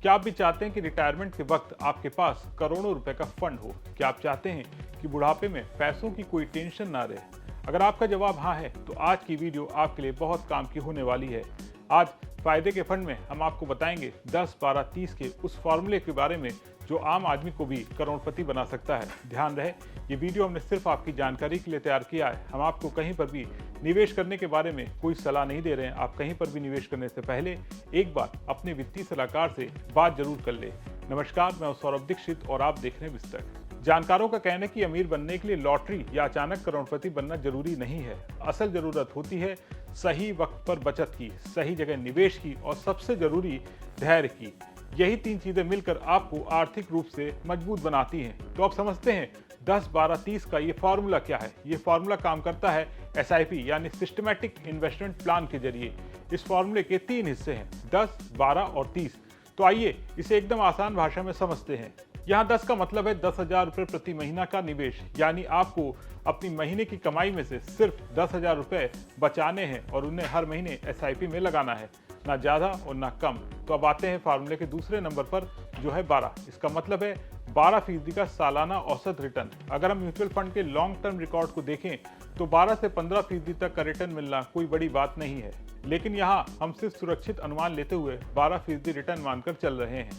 क्या आप भी चाहते हैं कि रिटायरमेंट के वक्त आपके पास करोड़ों रुपए का फंड हो? क्या आप चाहते हैं कि बुढ़ापे में पैसों की कोई टेंशन ना रहे? अगर आपका जवाब हाँ है तो आज की वीडियो आपके लिए बहुत काम की होने वाली है। आज फायदे के फंड में हम आपको बताएंगे 10, 12, 30 के उस फॉर्मूले के बारे में जो आम आदमी को भी करोड़पति बना सकता है। ध्यान रहे, ये वीडियो हमने सिर्फ आपकी जानकारी के लिए तैयार किया है। हम आपको कहीं पर भी निवेश करने के बारे में कोई सलाह नहीं दे रहे हैं। आप कहीं पर भी निवेश करने से पहले एक बार अपने वित्तीय सलाहकार से बात जरूर कर ले। नमस्कार, मैं सौरभ दीक्षित और आप देख रहे हैं विस्तक। जानकारों का कहना है कि अमीर बनने के लिए लॉटरी या अचानक करोड़पति बनना जरूरी नहीं है। असल जरूरत होती है सही वक्त पर बचत की, सही जगह निवेश की और सबसे जरूरी धैर्य की। यही तीन चीजें मिलकर आपको आर्थिक रूप से मजबूत बनाती हैं। तो आप समझते हैं 10, 12, 30 का ये फार्मूला क्या है। ये फार्मूला काम करता है SIP यानी सिस्टमैटिक इन्वेस्टमेंट प्लान के जरिए। इस फार्मूले के 3 हिस्से हैं, 10, 12 और 30। तो आइए इसे एकदम आसान भाषा में समझते हैं। यहाँ 10 का मतलब है 10,000 रुपये प्रति महीना का निवेश, यानी आपको अपनी महीने की कमाई में से सिर्फ 10,000 रुपये बचाने हैं और उन्हें हर महीने SIP में लगाना है, ना ज़्यादा और ना कम। तो अब आते हैं फार्मूले के दूसरे नंबर पर जो है 12। इसका मतलब है 12% का सालाना औसत रिटर्न। अगर हम म्यूचुअल फंड के लॉन्ग टर्म रिकॉर्ड को देखें तो 12 से 15% तक का रिटर्न मिलना कोई बड़ी बात नहीं है, लेकिन यहाँ हम सिर्फ सुरक्षित अनुमान लेते हुए 12% रिटर्न मानकर चल रहे हैं।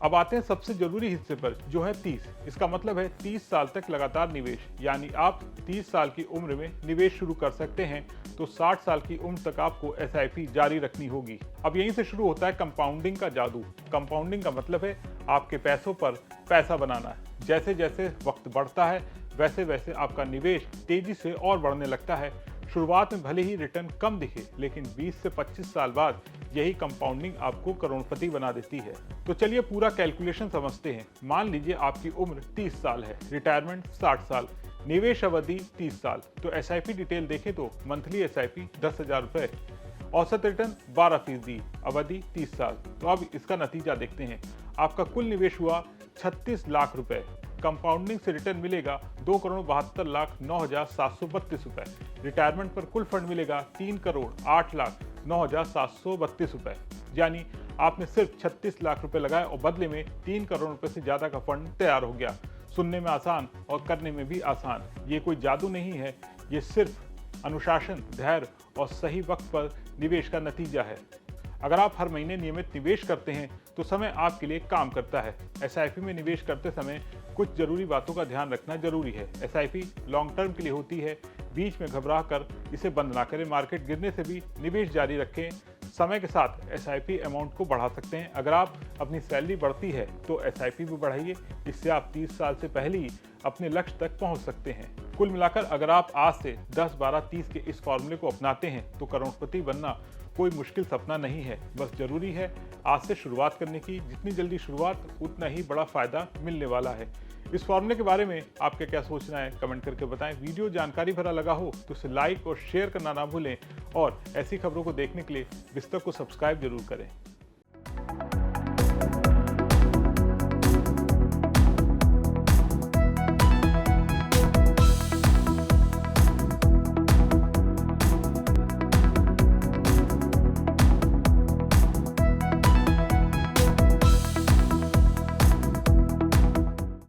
अब आते हैं सबसे जरूरी हिस्से पर जो है 30। इसका मतलब है 30 साल तक लगातार निवेश, यानी आप 30 साल की उम्र में निवेश शुरू कर सकते हैं तो 60 साल की उम्र तक आपको SIP जारी रखनी होगी। अब यहीं से शुरू होता है कंपाउंडिंग का जादू। कंपाउंडिंग का मतलब है आपके पैसों पर पैसा बनाना। जैसे जैसे वक्त बढ़ता है वैसे वैसे आपका निवेश तेजी से और बढ़ने लगता है। शुरुआत में भले ही रिटर्न कम दिखे, लेकिन 20 से 25 साल बाद यही कंपाउंडिंग आपको करोड़पति बना देती है। तो चलिए पूरा कैलकुलेशन समझते हैं। मान लीजिए आपकी उम्र 30 साल है, रिटायरमेंट 60 साल, निवेश अवधि 30 साल। तो SIP डिटेल देखें तो मंथली SIP 10,000 रुपये, औसत रिटर्न 12%, अवधि 30 साल। तो अब इसका नतीजा देखते हैं। आपका कुल निवेश हुआ 36 लाख रुपए। कंपाउंडिंग से रिटर्न मिलेगा 2,72,09,732 रुपए। रिटायरमेंट पर कुल फंड मिलेगा 3,08,09,732 रुपए। यानी आपने सिर्फ 36 लाख रुपए लगाए और बदले में 3 करोड़ रुपए से ज्यादा का फंड तैयार हो गया। सुनने में आसान और करने में भी आसान। ये कोई जादू नहीं है, ये सिर्फ अनुशासन, धैर्य और सही वक्त पर निवेश का नतीजा है। अगर आप हर महीने नियमित निवेश करते हैं तो समय आपके लिए काम करता है। SIP में निवेश करते समय कुछ जरूरी बातों का ध्यान रखना जरूरी है। SIP लॉन्ग टर्म के लिए होती है। बीच में घबरा कर इसे बंद ना करें। मार्केट गिरने से भी निवेश जारी रखें। समय के साथ SIP अमाउंट को बढ़ा सकते हैं। अगर आप अपनी सैलरी बढ़ती है तो SIP भी बढ़ाइए। इससे आप 30 साल से पहले ही अपने लक्ष्य तक पहुंच सकते हैं। कुल मिलाकर अगर आप आज से 10, 12, 30 के इस फॉर्मूले को अपनाते हैं तो करोड़पति बनना कोई मुश्किल सपना नहीं है। बस जरूरी है आज से शुरुआत करने की। जितनी जल्दी शुरुआत उतना ही बड़ा फायदा मिलने वाला है। इस फॉर्मूले के बारे में आपका क्या सोचना है कमेंट करके बताएं। वीडियो जानकारी भरा लगा हो तो इसे लाइक और शेयर करना ना भूलें और ऐसी खबरों को देखने के लिए विस्तक को सब्सक्राइब जरूर करें।